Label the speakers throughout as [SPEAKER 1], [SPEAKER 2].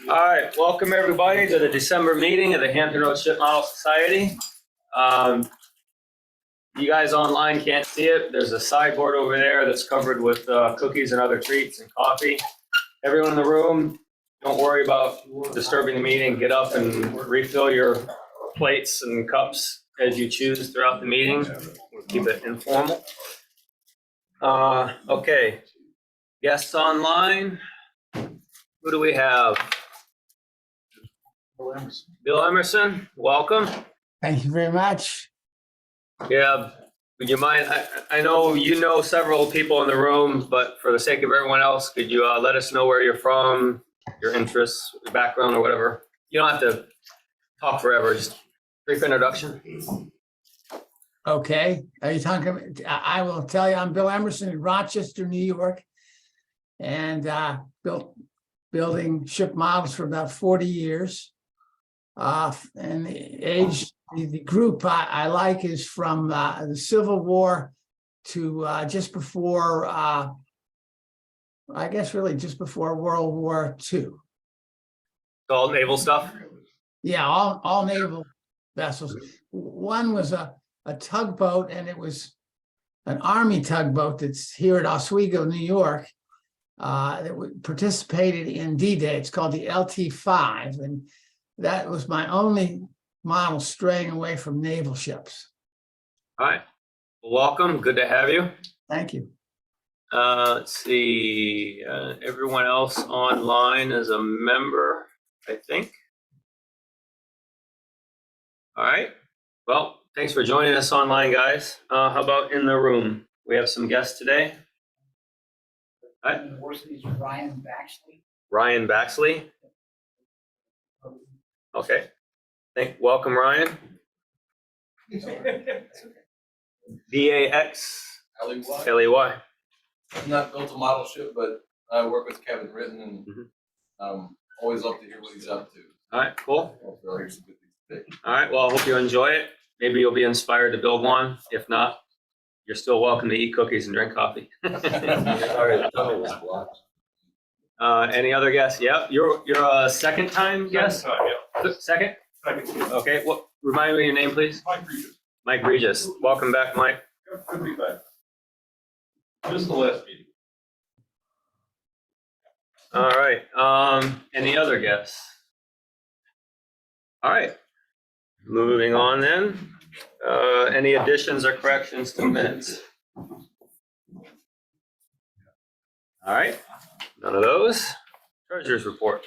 [SPEAKER 1] All right, welcome everybody to the December meeting of the Hampton Road Ship Model Society. You guys online can't see it. There's a sideboard over there that's covered with cookies and other treats and coffee. Everyone in the room, don't worry about disturbing the meeting. Get up and refill your plates and cups as you choose throughout the meeting. We'll keep it informal. Okay, guests online. Who do we have? Bill Emerson, welcome.
[SPEAKER 2] Thank you very much.
[SPEAKER 1] Yeah, would you mind? I know you know several people in the room, but for the sake of everyone else, could you let us know where you're from, your interests, your background, or whatever? You don't have to talk forever. Just brief introduction.
[SPEAKER 2] Okay. Are you talking? I will tell you, I'm Bill Emerson in Rochester, New York, and building ship models for about 40 years. And the group I like is from the Civil War to just before, I guess really just before World War II.
[SPEAKER 1] All naval stuff?
[SPEAKER 2] Yeah, all naval vessels. One was a tugboat, and it was an Army tugboat that's here at Oswego, New York, that participated in D-Day. It's called the LT-5, and that was my only model straying away from naval ships.
[SPEAKER 1] All right. Well, welcome. Good to have you.
[SPEAKER 2] Thank you.
[SPEAKER 1] Let's see. Everyone else online is a member, I think. All right. Well, thanks for joining us online, guys. How about in the room? We have some guests today. All right.
[SPEAKER 2] University's Ryan Baxley.
[SPEAKER 1] Ryan Baxley. Okay. Welcome, Ryan. B-A-X-L-E-Y.
[SPEAKER 3] I've not built a model ship, but I work with Kevin Ritten, and always love to hear what he's up to.
[SPEAKER 1] All right, cool.
[SPEAKER 3] I'll hear some good things today.
[SPEAKER 1] All right, well, I hope you enjoy it. Maybe you'll be inspired to build one. If not, you're still welcome to eat cookies and drink coffee. Any other guests? Yeah, you're a second time guest? Second? Okay, what? Remind me of your name, please.
[SPEAKER 4] Mike Regis.
[SPEAKER 1] Mike Regis. Welcome back, Mike.
[SPEAKER 4] Good to be back. Just the last meeting.
[SPEAKER 1] All right. Any other guests? All right. Moving on then. Any additions or corrections to minutes? All right. None of those. Treasurer's report.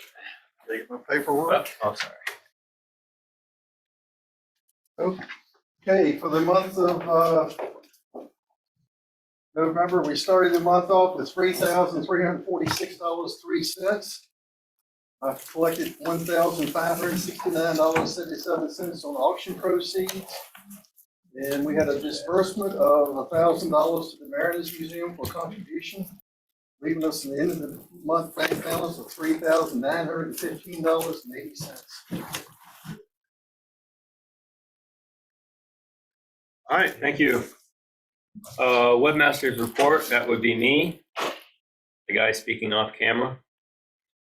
[SPEAKER 5] Take my paperwork.
[SPEAKER 1] Oh, sorry.
[SPEAKER 5] Okay, for the month of November, we started the month off with $3,346.03. I've collected $1,569.77 on auction proceeds. And we had a disbursement of $1,000 to the Mariners Museum for contribution, leaving us at the end of the month bank balance of $3,915.80.
[SPEAKER 1] All right, thank you. Webmaster's report, that would be me, the guy speaking off camera.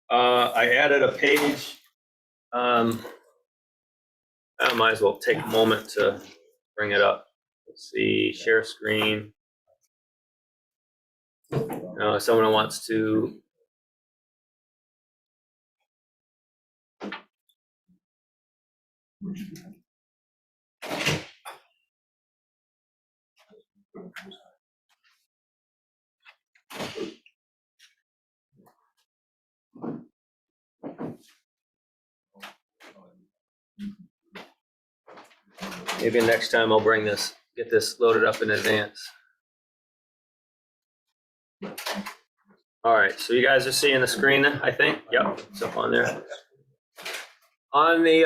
[SPEAKER 1] I added a page. I might as well take a moment to bring it up. Let's see, share screen. Someone wants to. Maybe next time I'll get this loaded up in advance. All right, so you guys are seeing the screen, I think? Yep, it's up on there. On the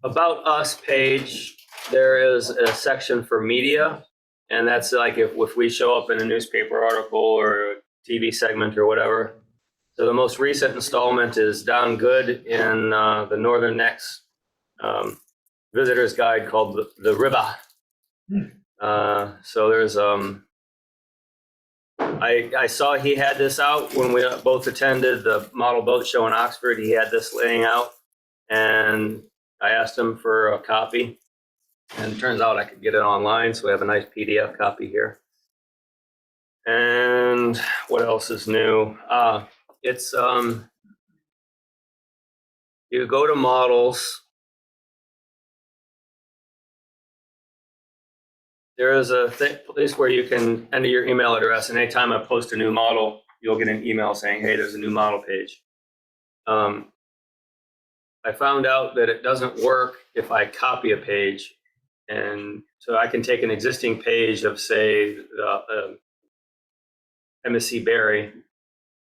[SPEAKER 1] About Us page, there is a section for media, and that's like if we show up in a newspaper article or a TV segment or whatever. So the most recent installment is Don Good in the Northern Necks visitor's guide called The River. So there's I saw he had this out when we both attended the model boat show in Oxford. He had this laying out, and I asked him for a copy, and it turns out I could get it online, so we have a nice PDF copy here. And what else is new? It's you go to models. There is a place where you can enter your email address, and anytime I post a new model, you'll get an email saying, "Hey, there's a new model page." I found out that it doesn't work if I copy a page, and so I can take an existing page of, say, MSC Berry.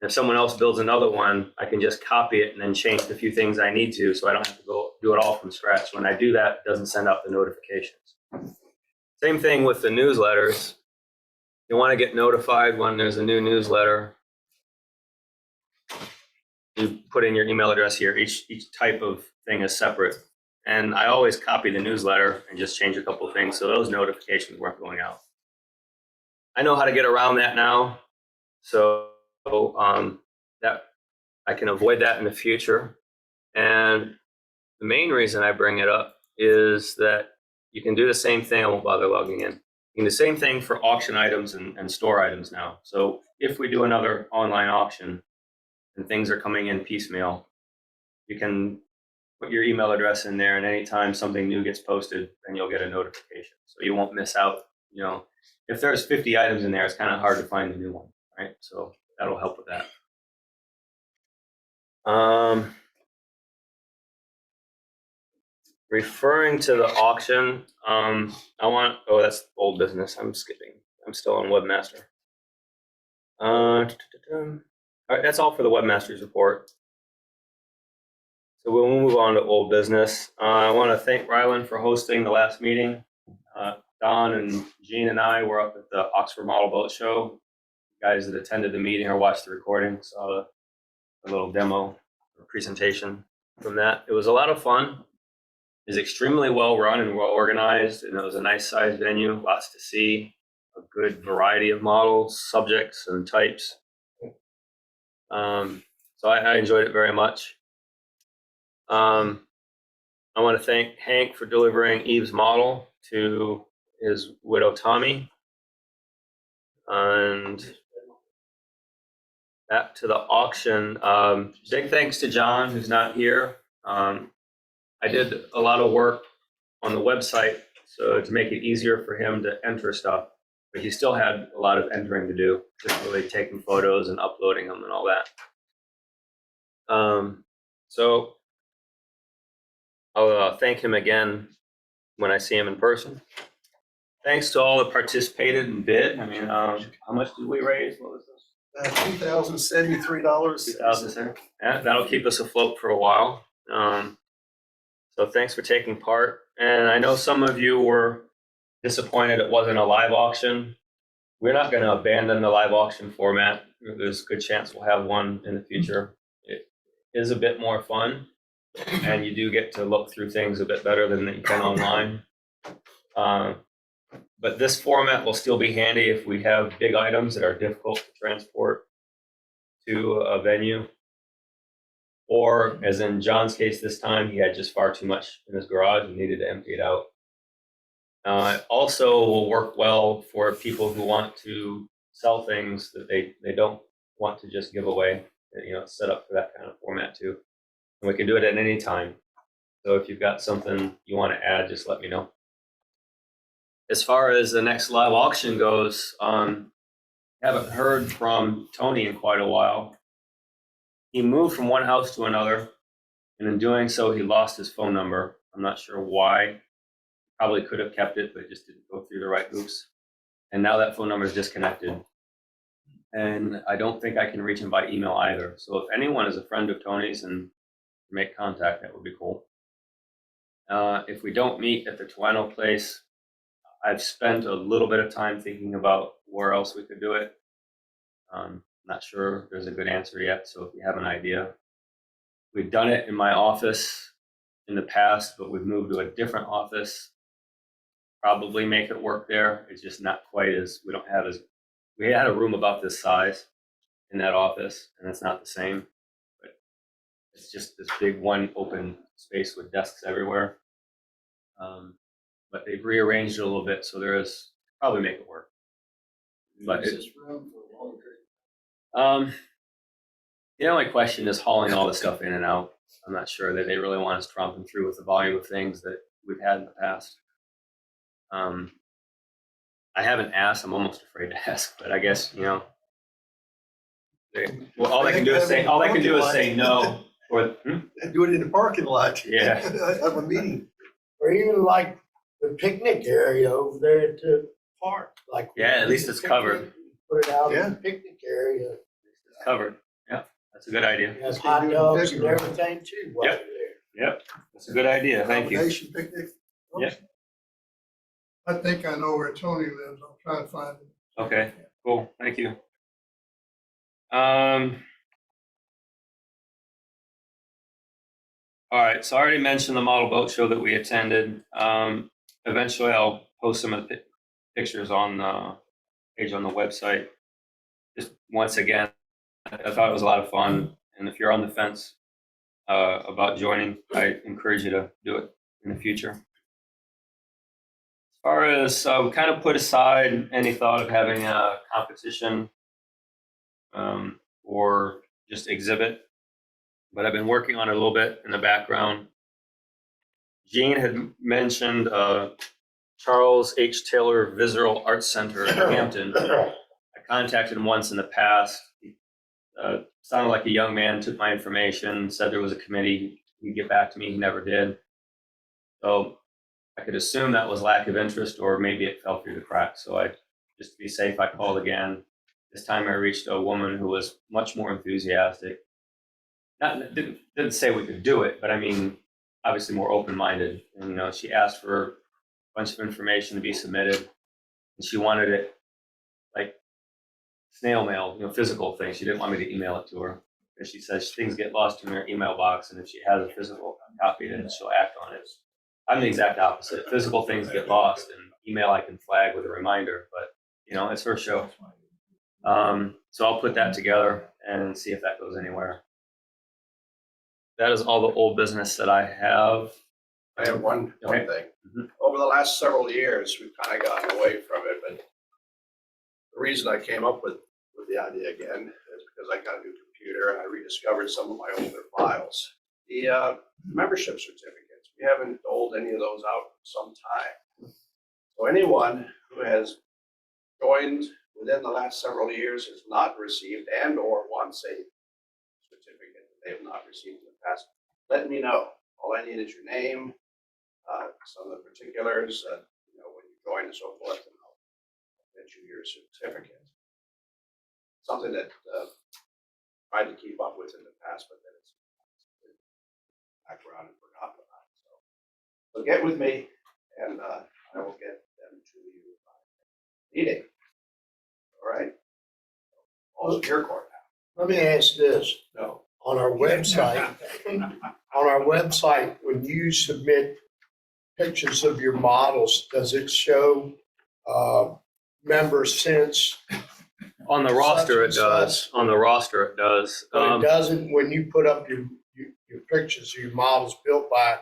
[SPEAKER 1] If someone else builds another one, I can just copy it and then change the few things I need to, so I don't have to go do it all from scratch. When I do that, it doesn't send out the notifications. Same thing with the newsletters. You want to get notified when there's a new newsletter. You put in your email address here. Each type of thing is separate. And I always copy the newsletter and just change a couple of things so those notifications weren't going out. I know how to get around that now, so that I can avoid that in the future. And the main reason I bring it up is that you can do the same thing. I won't bother logging in. You can do the same thing for auction items and store items now. So if we do another online auction and things are coming in piecemeal, you can put your email address in there, and anytime something new gets posted, then you'll get a notification. So you won't miss out. You know, if there's 50 items in there, it's kind of hard to find a new one, right? So that'll help with that. Referring to the auction, that's old business. I'm skipping. I'm still on Webmaster. All right, that's all for the Webmaster's report. So we'll move on to old business. I want to thank Ryland for hosting the last meeting. Don and Gene and I were up at the Oxford Model Boat Show. You guys that attended the meeting or watched the recording saw a little demo or presentation from that. It was a lot of fun. Is extremely well run and well organized, and it was a nice sized venue, lots to see, a good variety of models, subjects, and types. So I enjoyed it very much. I want to thank Hank for delivering Eve's model to his widow Tommy. And back to the auction. Big thanks to John, who's not here. I did a lot of work on the website so to make it easier for him to enter stuff, but he still had a lot of entering to do, just really taking photos and uploading them and all that. So I'll thank him again when I see him in person. Thanks to all that participated and bid. I mean, how much did we raise? What was this?
[SPEAKER 5] $2,073.
[SPEAKER 1] $2,000. Yeah, that'll keep us afloat for a while. So thanks for taking part. And I know some of you were disappointed it wasn't a live auction. We're not going to abandon the live auction format. There's a good chance we'll have one in the future. It is a bit more fun, and you do get to look through things a bit better than you can online. But this format will still be handy if we have big items that are difficult to transport to a venue. Or, as in John's case this time, he had just far too much in his garage and needed to empty it out. It also will work well for people who want to sell things that they don't want to just give away. You know, it's set up for that kind of format too. And we can do it at any time. So if you've got something you want to add, just let me know. As far as the next live auction goes, haven't heard from Tony in quite a while. He moved from one house to another, and in doing so, he lost his phone number. I'm not sure why. Probably could have kept it, but it just didn't go through the right hoops. And now that phone number is disconnected. And I don't think I can reach him by email either. So if anyone is a friend of Tony's and make contact, that would be cool. If we don't meet at the Tuano place, I've spent a little bit of time thinking about where else we could do it. Not sure there's a good answer yet, so if you have an idea. We've done it in my office in the past, but we've moved to a different office. Probably make it work there. It's just not quite as, we we had a room about this size in that office, and it's not the same. But it's just this big one open space with desks everywhere. But they've rearranged it a little bit, so there is probably make it work. But
[SPEAKER 5] Use this room for laundry.
[SPEAKER 1] The only question is hauling all the stuff in and out. I'm not sure that they really want us tromping through with the volume of things that we've had in the past. I haven't asked. I'm almost afraid to ask, but I guess well, all they can do is say no. Or
[SPEAKER 5] Do it in the parking lot.
[SPEAKER 1] Yeah.
[SPEAKER 5] Have a meeting.
[SPEAKER 6] Or even like the picnic area over there at the park, like.
[SPEAKER 1] Yeah, at least it's covered.
[SPEAKER 6] Put it out
[SPEAKER 5] Yeah.
[SPEAKER 6] in the picnic area.
[SPEAKER 1] It's covered. Yeah, that's a good idea.
[SPEAKER 6] Has
[SPEAKER 5] Let's do
[SPEAKER 6] hot
[SPEAKER 5] it in
[SPEAKER 6] dogs and
[SPEAKER 5] February.
[SPEAKER 6] everything too while
[SPEAKER 1] Yep.
[SPEAKER 6] you're there.
[SPEAKER 1] Yep, that's a good idea. Thank you.
[SPEAKER 5] Combination picnic.
[SPEAKER 1] Yeah.
[SPEAKER 7] I think I know where Tony lives. I'll try to find him.
[SPEAKER 1] Okay, cool. Thank you. All right, so I already mentioned the model boat show that we attended. Eventually, I'll post some of the pictures on the page on the website. Just once again, I thought it was a lot of fun, and if you're on the fence about joining, I encourage you to do it in the future. As far as we kind of put aside any thought of having a competition or just exhibit, but I've been working on it a little bit in the background. Gene had mentioned Charles H. Taylor Visual Arts Center in Hampton. I contacted him once in the past. He sounded like a young man, took my information, said there was a committee. He'd get back to me. He never did. So I could assume that was lack of interest, or maybe it fell through the cracks. So just to be safe, I called again. This time I reached a woman who was much more enthusiastic. Didn't say we could do it, but I mean, obviously more open-minded. And she asked for a bunch of information to be submitted, and she wanted it like snail mail, physical things. She didn't want me to email it to her because she says things get lost in her email box, and if she has a physical copy, then she'll act on it. I'm the exact opposite. Physical things get lost, and email I can flag with a reminder, but it's her show. So I'll put that together and see if that goes anywhere. That is all the old business that I have.
[SPEAKER 8] I have one
[SPEAKER 1] Okay.
[SPEAKER 8] thing.
[SPEAKER 1] Mhm.
[SPEAKER 8] Over the last several years, we've kind of gotten away from it, but the reason I came up with the idea again is because I got a new computer and I rediscovered some of my older files. The membership certificates, we haven't doled any of those out for some time. So anyone who has joined within the last several years has not received and or wants a certificate that they have not received in the past, let me know. All I need is your name, some of the particulars, when you join and so forth, and I'll get you your certificate. Something that I tried to keep up with in the past, but then it's background and forgotten about. So get with me, and I will get them to you by meeting. All right? Also, your court
[SPEAKER 6] Let me ask this,
[SPEAKER 8] now. No.
[SPEAKER 6] on our website, when you submit pictures of your models, does it show members since?
[SPEAKER 1] On the roster, it
[SPEAKER 6] Such and
[SPEAKER 1] does. On the roster, it does.
[SPEAKER 6] But it doesn't, when you put up your pictures of your models built by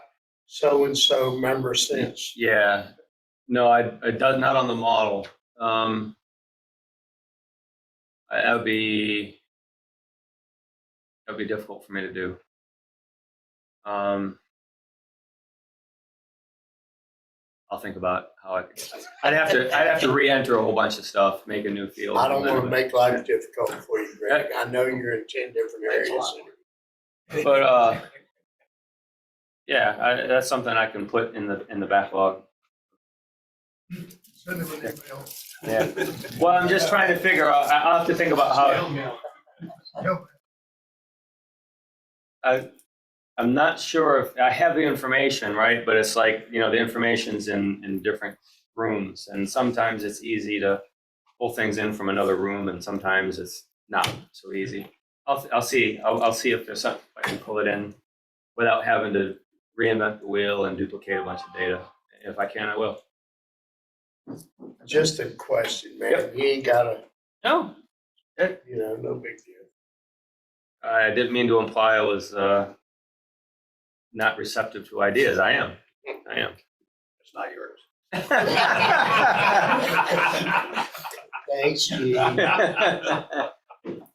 [SPEAKER 6] so-and-so member since?
[SPEAKER 1] Yeah, no, it does not on the model. That would be difficult for me to do. I'll think about how I'd have to re-enter a whole bunch of stuff, make a new field.
[SPEAKER 6] I don't want to make life difficult for you, Greg. I know you're in 10 different areas.
[SPEAKER 1] But yeah, that's something I can put in the backlog.
[SPEAKER 7] Send him an email.
[SPEAKER 1] Yeah. Well, I'm just trying to figure out. I'll have to think about how. I'm not sure if I have the information, right? But it's like, the information's in different rooms, and sometimes it's easy to pull things in from another room, and sometimes it's not so easy. I'll see. I'll see if there's something I can pull it in without having to reinvent the wheel and duplicate a bunch of data. If I can, I will.
[SPEAKER 6] Just a question, man.
[SPEAKER 1] Yep.
[SPEAKER 6] You ain't gotta
[SPEAKER 1] No,
[SPEAKER 6] You know, no big deal.
[SPEAKER 1] I didn't mean to imply I was not receptive to ideas. I am.
[SPEAKER 8] It's not yours.
[SPEAKER 6] Thanks, Gene.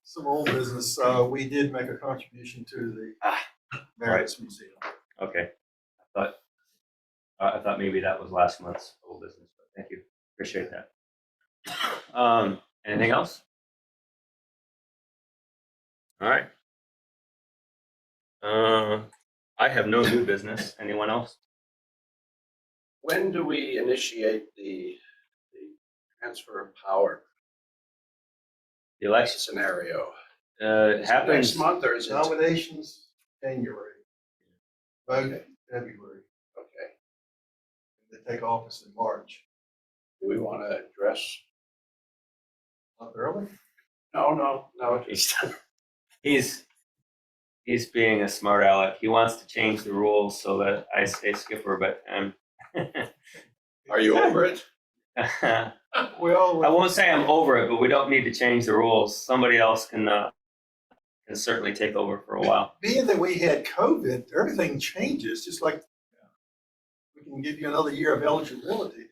[SPEAKER 5] Some old business, we did make a contribution to the Meredith Museum.
[SPEAKER 1] Okay. I thought maybe that was last month's old business, but thank you. Appreciate that. Anything else? All right. I have no new business. Anyone else?
[SPEAKER 8] When do we initiate the transfer of power
[SPEAKER 1] The election
[SPEAKER 8] scenario?
[SPEAKER 1] it
[SPEAKER 8] Is it
[SPEAKER 1] happens.
[SPEAKER 8] next month or is it?
[SPEAKER 5] Nominations, January. Vote, February.
[SPEAKER 8] Okay.
[SPEAKER 5] They take office in March.
[SPEAKER 8] Do we want to address?
[SPEAKER 5] Not early?
[SPEAKER 8] No.
[SPEAKER 1] He's being a smart aleck. He wants to change the rules so that I stay skipper, but
[SPEAKER 8] Are you over it?
[SPEAKER 1] I
[SPEAKER 5] Well,
[SPEAKER 1] won't say I'm over it, but we don't need to change the rules. Somebody else can certainly take over for a while.
[SPEAKER 5] being that we had COVID, everything changes, just like we can give you another year of eligibility.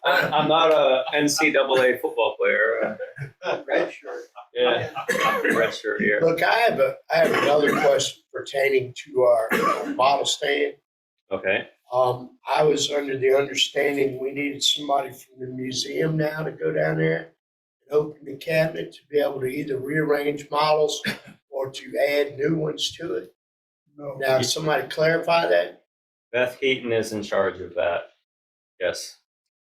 [SPEAKER 1] I'm not a NCAA football player.
[SPEAKER 5] Red shirt.
[SPEAKER 1] Yeah, red shirt here.
[SPEAKER 6] Look, I have another question pertaining to our model stand.
[SPEAKER 1] Okay.
[SPEAKER 6] I was under the understanding we needed somebody from the museum now to go down there and open the cabinet to be able to either rearrange models or to add new ones to it.
[SPEAKER 7] No,
[SPEAKER 6] Now, somebody clarify that?
[SPEAKER 1] Beth Heaton is in charge of that. Yes.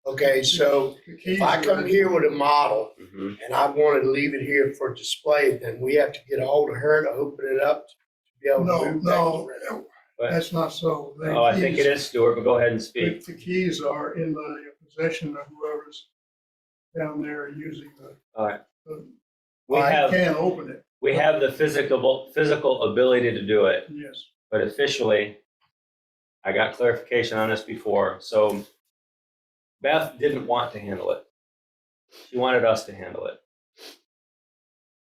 [SPEAKER 6] Okay, so
[SPEAKER 7] the keys
[SPEAKER 6] if I come
[SPEAKER 7] are-
[SPEAKER 6] here with a model
[SPEAKER 1] Hmm.
[SPEAKER 6] and I want to leave it here for display, then we have to get a hold of her to open it up to be able to
[SPEAKER 7] No,
[SPEAKER 6] move
[SPEAKER 7] no,
[SPEAKER 6] things around.
[SPEAKER 7] that's not so. The
[SPEAKER 1] Oh, I think it
[SPEAKER 7] keys-
[SPEAKER 1] is, Stuart, but go ahead and speak.
[SPEAKER 7] The keys are in the possession of whoever's down there using
[SPEAKER 1] All right.
[SPEAKER 7] the,
[SPEAKER 1] We
[SPEAKER 7] I
[SPEAKER 1] have
[SPEAKER 7] can't open it,
[SPEAKER 1] the physical ability to do it,
[SPEAKER 7] yes.
[SPEAKER 1] but officially, I got clarification on this before. So Beth didn't want to handle it. She wanted us to handle it.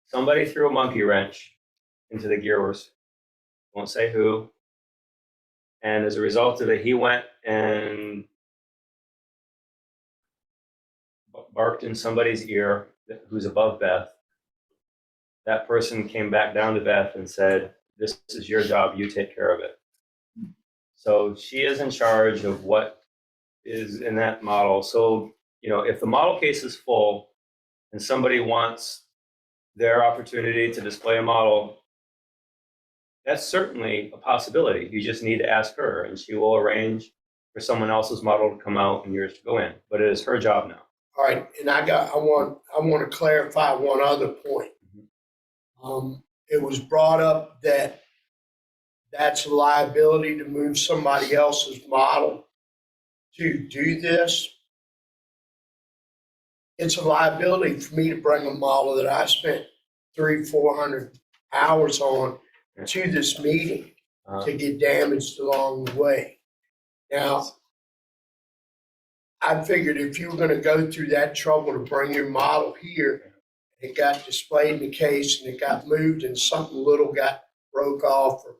[SPEAKER 1] Somebody threw a monkey wrench into the gears. Won't say who. And as a result of it, he went and barked in somebody's ear who's above Beth. That person came back down to Beth and said, "This is your job, you take care of it." So she is in charge of what is in that model. So, if the model case is full and somebody wants their opportunity to display a model, that's certainly a possibility. You just need to ask her and she will arrange for someone else's model to come out and yours to go in. But it is her job now.
[SPEAKER 6] All right, and I want to clarify one other point. It was brought up that that's a liability to move somebody else's model to do this. It's a liability for me to bring a model that I spent 300-400 hours on to this meeting to get damaged along the way. Now, I figured if you were going to go through that trouble to bring your model here, it got displayed in the case and it got moved and something little got broke off or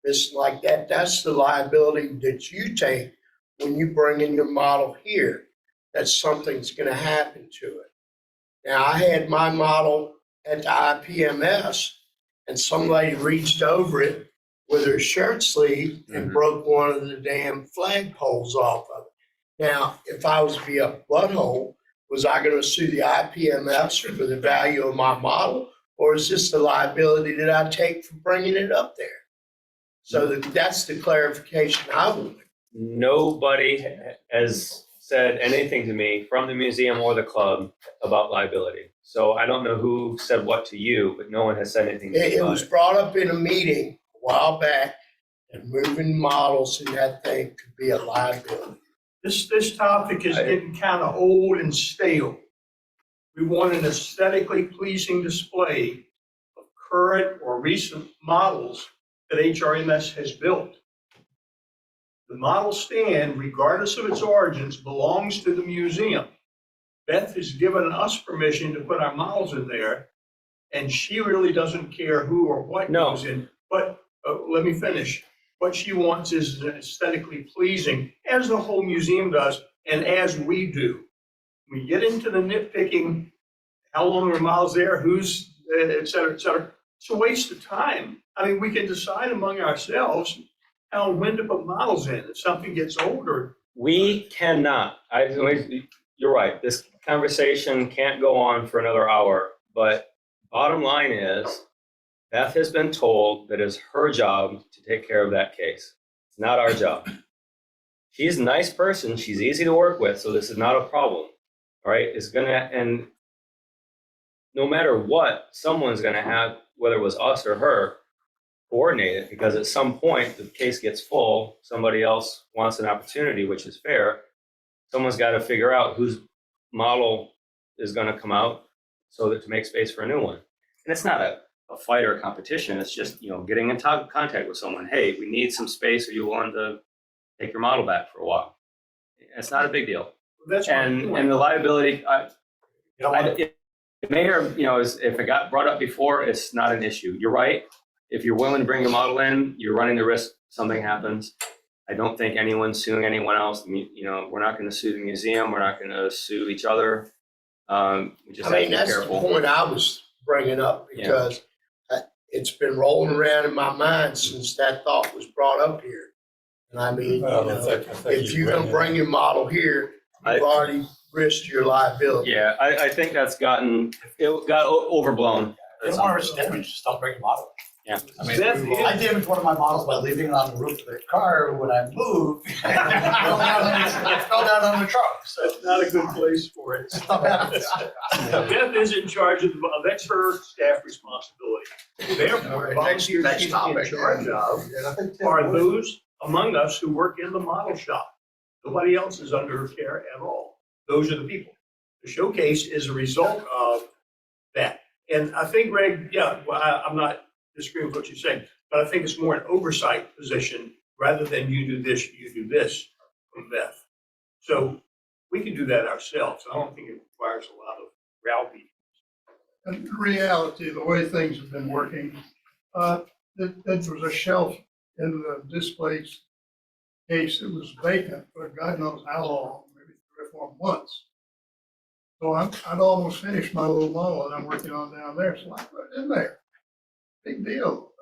[SPEAKER 6] this like that, that's the liability that you take when you bring in your model here, that something's going to happen to it. Now, I had my model at the IPMS and some lady reached over it with her shirt sleeve and broke one of the damn flagpoles off of it. Now, if I was to be a butthole, was I going to sue the IPMS for the value of my model? Or is this the liability that I take for bringing it up there? So that's the clarification I wanted.
[SPEAKER 1] Nobody has said anything to me from the museum or the club about liability. So I don't know who said what to you, but no one has said anything to me
[SPEAKER 6] It
[SPEAKER 1] about
[SPEAKER 6] was
[SPEAKER 1] it.
[SPEAKER 6] brought up in a meeting a while back that moving models in that thing could be a liability.
[SPEAKER 9] This topic is getting kind of old and stale. We want an aesthetically pleasing display of current or recent models that HRMS has built. The model stand, regardless of its origins, belongs to the museum. Beth has given us permission to put our models in there, and she really doesn't care who or what
[SPEAKER 1] No.
[SPEAKER 9] goes in. But let me finish. What she wants is aesthetically pleasing, as the whole museum does, and as we do. We get into the nitpicking, how long are models there, who's, et cetera, et cetera. It's a waste of time. I mean, we can decide among ourselves how and when to put models in. If something gets older,
[SPEAKER 1] We cannot, you're right, this conversation can't go on for another hour, but bottom line is, Beth has been told that it's her job to take care of that case. It's not our job. She's a nice person, she's easy to work with, so this is not a problem, all right? It's gonna, and no matter what, someone's gonna have, whether it was us or her, coordinate it, because at some point, the case gets full, somebody else wants an opportunity, which is fair. Someone's got to figure out whose model is going to come out so that to make space for a new one. And it's not a fight or a competition. It's just, getting in contact with someone. Hey, we need some space. Are you willing to take your model back for a while? It's not a big deal.
[SPEAKER 9] that's my point.
[SPEAKER 1] And the liability, it may or, if it got brought up before, it's not an issue. You're right. If you're willing to bring your model in, you're running the risk something happens. I don't think anyone's suing anyone else. We're not going to sue the museum. We're not going to sue each other. We just have to be
[SPEAKER 6] That's
[SPEAKER 1] careful.
[SPEAKER 6] the point I was bringing up, because it's been rolling around in my mind since that thought was brought up here. And I mean, if you're gonna bring your model here, you've already risked your liability.
[SPEAKER 1] Yeah, I think it got overblown.
[SPEAKER 10] If you don't want to risk damage, just don't bring your model.
[SPEAKER 1] Yeah.
[SPEAKER 10] I mean,
[SPEAKER 9] Beth
[SPEAKER 10] I damaged one of my models by leaving it on the roof of the car when I moved. It fell down on the trunk. So
[SPEAKER 9] That's not a good place for it.
[SPEAKER 10] it's not bad.
[SPEAKER 9] Beth is in charge of, that's her staff responsibility. Therefore, volunteers
[SPEAKER 8] Next
[SPEAKER 9] she's in
[SPEAKER 8] topic.
[SPEAKER 9] charge of
[SPEAKER 10] And I think Tim
[SPEAKER 9] are
[SPEAKER 10] was-
[SPEAKER 9] those among us who work in the model shop. Nobody else is under her care at all. Those are the people. The showcase is a result of that. And I think, Greg, I'm not disagreeing with what you're saying, but I think it's more an oversight position rather than you do this from Beth. So we can do that ourselves. I don't think it requires a lot of rowdy.
[SPEAKER 7] In reality, the way things have been working, there was a shelf in the display case that was vacant for God knows how long, maybe 3 or 4 months. So I'd almost finished my little model that I'm working on down there, so I put it in there. Big deal.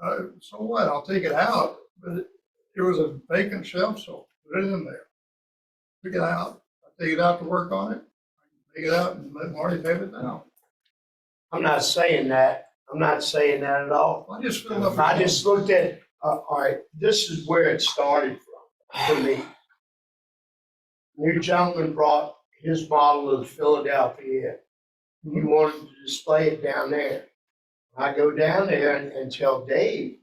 [SPEAKER 7] So what? I'll take it out, but it was a vacant shelf, so put it in there. Took it out. I take it out to work on it. I take it out and let Marty have it down.
[SPEAKER 6] I'm not saying that. I'm not saying that at all.
[SPEAKER 7] I just filled up.
[SPEAKER 6] I just looked at, all right, this is where it started from, for me. New gentleman brought his model of Philadelphia. He wanted to display it down there. I go down there and tell Dave,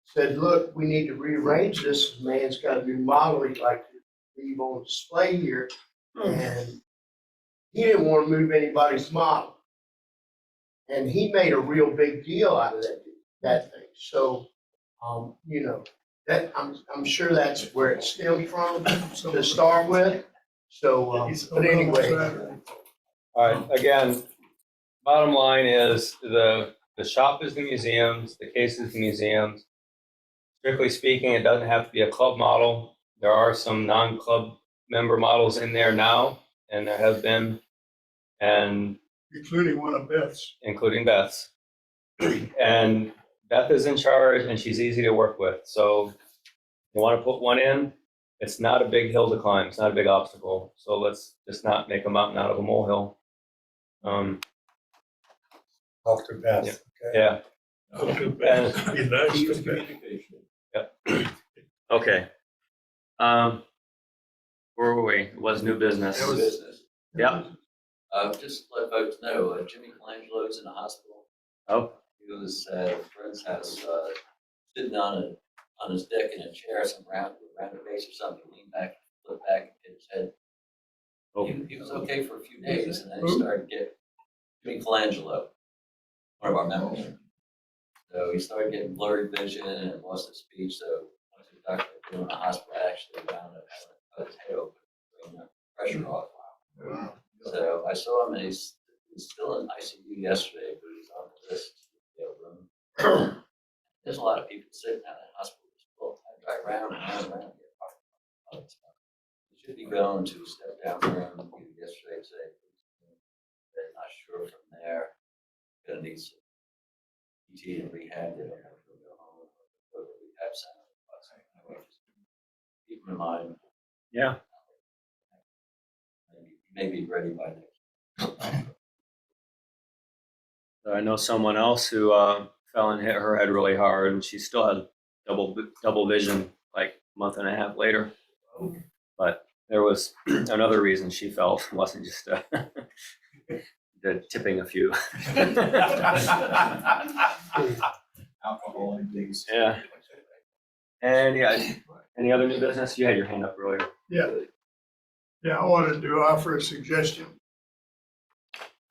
[SPEAKER 6] said, look, we need to rearrange this. This man's got a new model he'd like to leave on display here. And he didn't want to move anybody's model. And he made a real big deal out of that thing. So, that I'm sure that's where it stemmed from to start with. So, but anyway.
[SPEAKER 1] All right, again, bottom line is the shop is the museums, the case is the museums. Strictly speaking, it doesn't have to be a club model. There are some non-club member models in there now, and there have been, and
[SPEAKER 7] Including one of Beth's.
[SPEAKER 1] including Beth's. And Beth is in charge, and she's easy to work with. So you want to put one in, it's not a big hill to climb. It's not a big obstacle. So let's just not make a mountain out of a molehill.
[SPEAKER 10] Talk to Beth.
[SPEAKER 1] Yeah.
[SPEAKER 4] Be nice
[SPEAKER 9] Key
[SPEAKER 4] to
[SPEAKER 9] is
[SPEAKER 4] Beth.
[SPEAKER 9] communication.
[SPEAKER 1] Okay. Where were we? It was new business.
[SPEAKER 11] There was business.
[SPEAKER 1] Yeah.
[SPEAKER 11] Just to let folks know, Jimmy Colangelo's in the hospital.
[SPEAKER 1] Oh,
[SPEAKER 11] He was at a friend's house, sitting on his deck in a chair, some round base or something, leaned back, flipped back, and hit his head.
[SPEAKER 1] oh,
[SPEAKER 11] He was okay for a few days, and then he started getting, Jimmy Colangelo, one of our members. So he started getting blurry vision and lost his speech, so went to the doctor. in the hospital, actually wound up having his head open, bringing the pressure off. So I saw him, and he's still in ICU yesterday, but he's on the list to get a room. There's a lot of people sitting out in the hospital. Well, I drive around and around here. You should be going to step down there and yesterday today. They're not sure from there. Gonna need some PT and rehab. They don't have to go home. Go to the rehab center. Keep them in mind.
[SPEAKER 1] Yeah.
[SPEAKER 11] Maybe ready by next.
[SPEAKER 1] I know someone else who fell and hit her head really hard, and she still had double vision like a month and a half later. But there was another reason she fell. It wasn't just the tipping a few.
[SPEAKER 3] Alcohol and things.
[SPEAKER 1] Yeah. And yeah, any other new business? You had your hand up earlier.
[SPEAKER 7] Yeah, I wanted to offer a suggestion.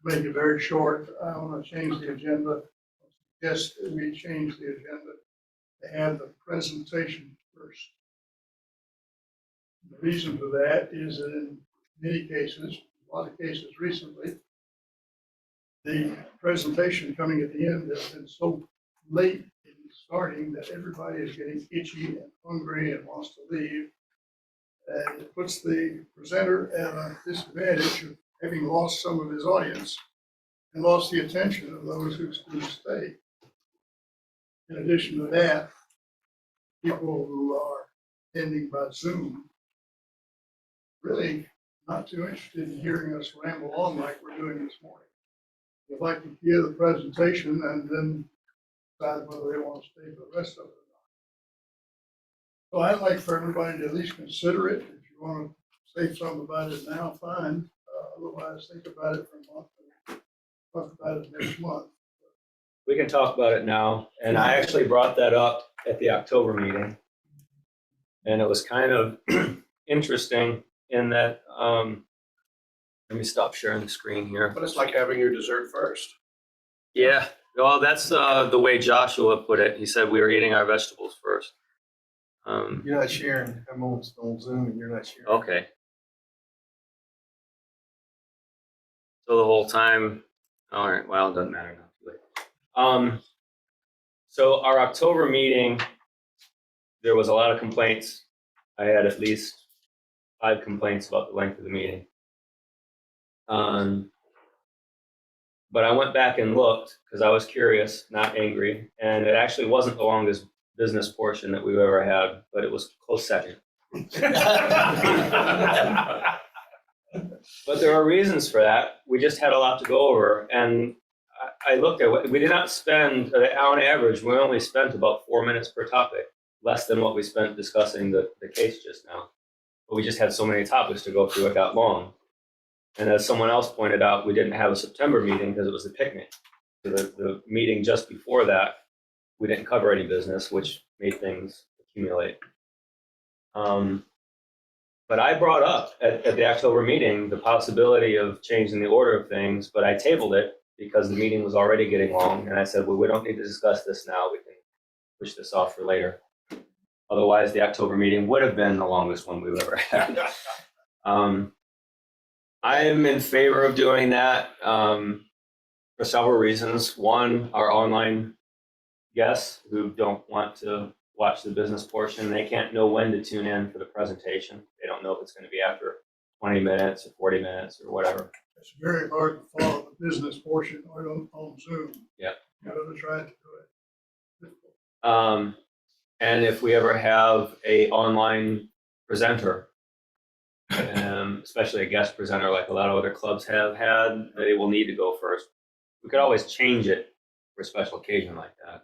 [SPEAKER 7] Make it very short. I want to change the agenda. Yes, we change the agenda to have the presentation first. The reason for that is that in many cases, a lot of cases recently, the presentation coming at the end has been so late in starting that everybody is getting itchy and hungry and wants to leave. And it puts the presenter at a disadvantage of having lost some of his audience and lost the attention of those who stay. In addition to that, people who are attending by Zoom really not too interested in hearing us ramble on like we're doing this morning. They'd like to hear the presentation and then decide whether they want to stay for the rest of it or not. So I'd like for everybody to at least consider it. If you want to say something about it now, fine. Otherwise, think about it for a month and talk about it next month.
[SPEAKER 1] We can talk about it now. And I actually brought that up at the October meeting. And it was kind of interesting in that, let me stop sharing the screen here.
[SPEAKER 8] But it's like having your dessert first.
[SPEAKER 1] Yeah, well, that's the way Joshua put it. He said we were eating our vegetables first.
[SPEAKER 5] You're not sharing. I'm on Zoom and you're not sharing.
[SPEAKER 1] Okay. So the whole time, all right, well, it doesn't matter now. So our October meeting, there was a lot of complaints. I had at least 5 complaints about the length of the meeting. But I went back and looked because I was curious, not angry, and it actually wasn't the longest business portion that we've ever had, but it was close second. But there are reasons for that. We just had a lot to go over, and I looked at what we did not spend. On average, we only spent about 4 minutes per topic, less than what we spent discussing the case just now. But we just had so many topics to go through, it got long. And as someone else pointed out, we didn't have a September meeting because it was a picnic. So the meeting just before that, we didn't cover any business, which made things accumulate. But I brought up at the October meeting the possibility of changing the order of things, but I tabled it because the meeting was already getting long. And I said, well, we don't need to discuss this now. We can push this off for later. Otherwise, the October meeting would have been the longest one we've ever had. I am in favor of doing that for several reasons. One, our online guests who don't want to watch the business portion, they can't know when to tune in for the presentation. They don't know if it's going to be after 20 minutes or 40 minutes or whatever.
[SPEAKER 7] It's very hard to follow the business portion on Zoom.
[SPEAKER 1] Yeah.
[SPEAKER 7] You know, to try to do it.
[SPEAKER 1] And if we ever have a online presenter, especially a guest presenter like a lot of other clubs have had, they will need to go first. We could always change it for a special occasion like that.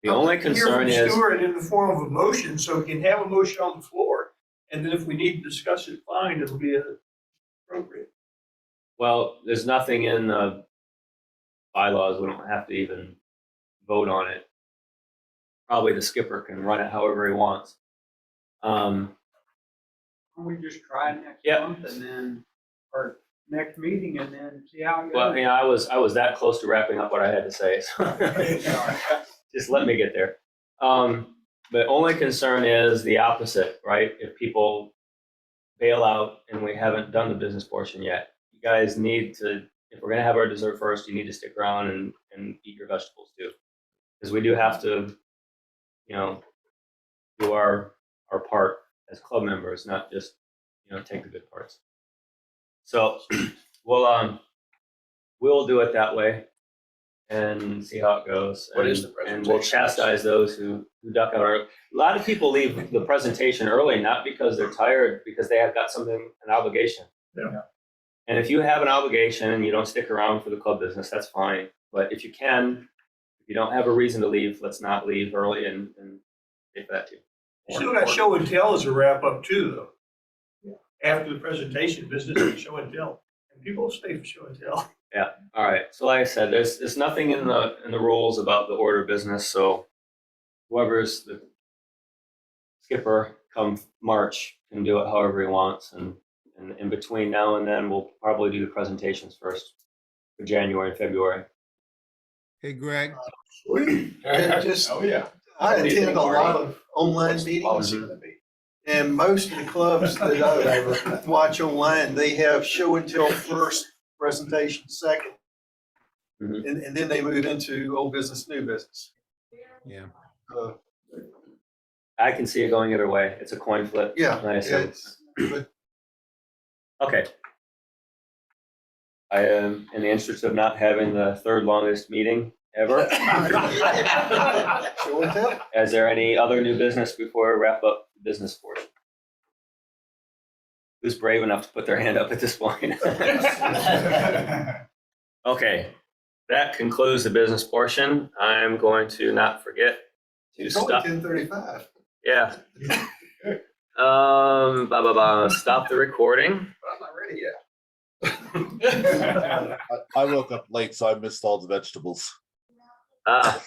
[SPEAKER 1] The only concern is
[SPEAKER 9] Stuart in the form of a motion, so we can have a motion on the floor, and then if we need to discuss it, fine, it'll be appropriate.
[SPEAKER 1] well, there's nothing in the bylaws. We don't have to even vote on it. Probably the skipper can run it however he wants.
[SPEAKER 12] We just try next
[SPEAKER 1] Yeah.
[SPEAKER 12] month and then, or next meeting and then see how it goes.
[SPEAKER 1] Well, I was that close to wrapping up what I had to say. So just let me get there. The only concern is the opposite, right? If people bail out and we haven't done the business portion yet, you guys need to, if we're gonna have our dessert first, you need to stick around and eat your vegetables too. Because we do have to, you know, do our part as club members, not just, you know, take the good parts. So we'll do it that way and see how it goes.
[SPEAKER 8] What is the
[SPEAKER 1] And we'll
[SPEAKER 8] presentation?
[SPEAKER 1] chastise those who duck out. A lot of people leave the presentation early, not because they're tired, because they have got something, an obligation.
[SPEAKER 9] Yeah.
[SPEAKER 1] And if you have an obligation and you don't stick around for the club business, that's fine. But if you can, if you don't have a reason to leave, let's not leave early and take that too.
[SPEAKER 9] Still got show and tell as a wrap up too, though. After the presentation, business and show and tell. And people stay for show and tell.
[SPEAKER 1] Yeah. All right. So like I said, there's nothing in the rules about the order of business. So whoever's the skipper come March can do it however he wants. And in between now and then, we'll probably do the presentations first for January and February.
[SPEAKER 13] Hey, Greg.
[SPEAKER 5] Just,
[SPEAKER 8] yeah.
[SPEAKER 5] I attend a lot of online
[SPEAKER 8] What's the
[SPEAKER 5] meetings,
[SPEAKER 8] policy gonna be?
[SPEAKER 5] and most of the clubs that I watch online, they have show and tell first, presentation second.
[SPEAKER 1] Mhm.
[SPEAKER 5] And then they move into old business, new business.
[SPEAKER 13] Yeah.
[SPEAKER 1] I can see it going either way. It's a coin flip.
[SPEAKER 5] Yeah,
[SPEAKER 1] like I said.
[SPEAKER 5] but
[SPEAKER 1] Okay. I am in the interest of not having the third longest meeting ever.
[SPEAKER 5] show and tell.
[SPEAKER 1] Is there any other new business before we wrap up the business portion? Who's brave enough to put their hand up at this point? Okay, that concludes the business portion. I'm going to not forget to
[SPEAKER 5] It's only
[SPEAKER 1] stop.
[SPEAKER 5] 10:35.
[SPEAKER 1] Yeah. Stop the recording.
[SPEAKER 8] I'm not ready yet.
[SPEAKER 13] I woke up late, so I missed all the vegetables.
[SPEAKER 1] Ah.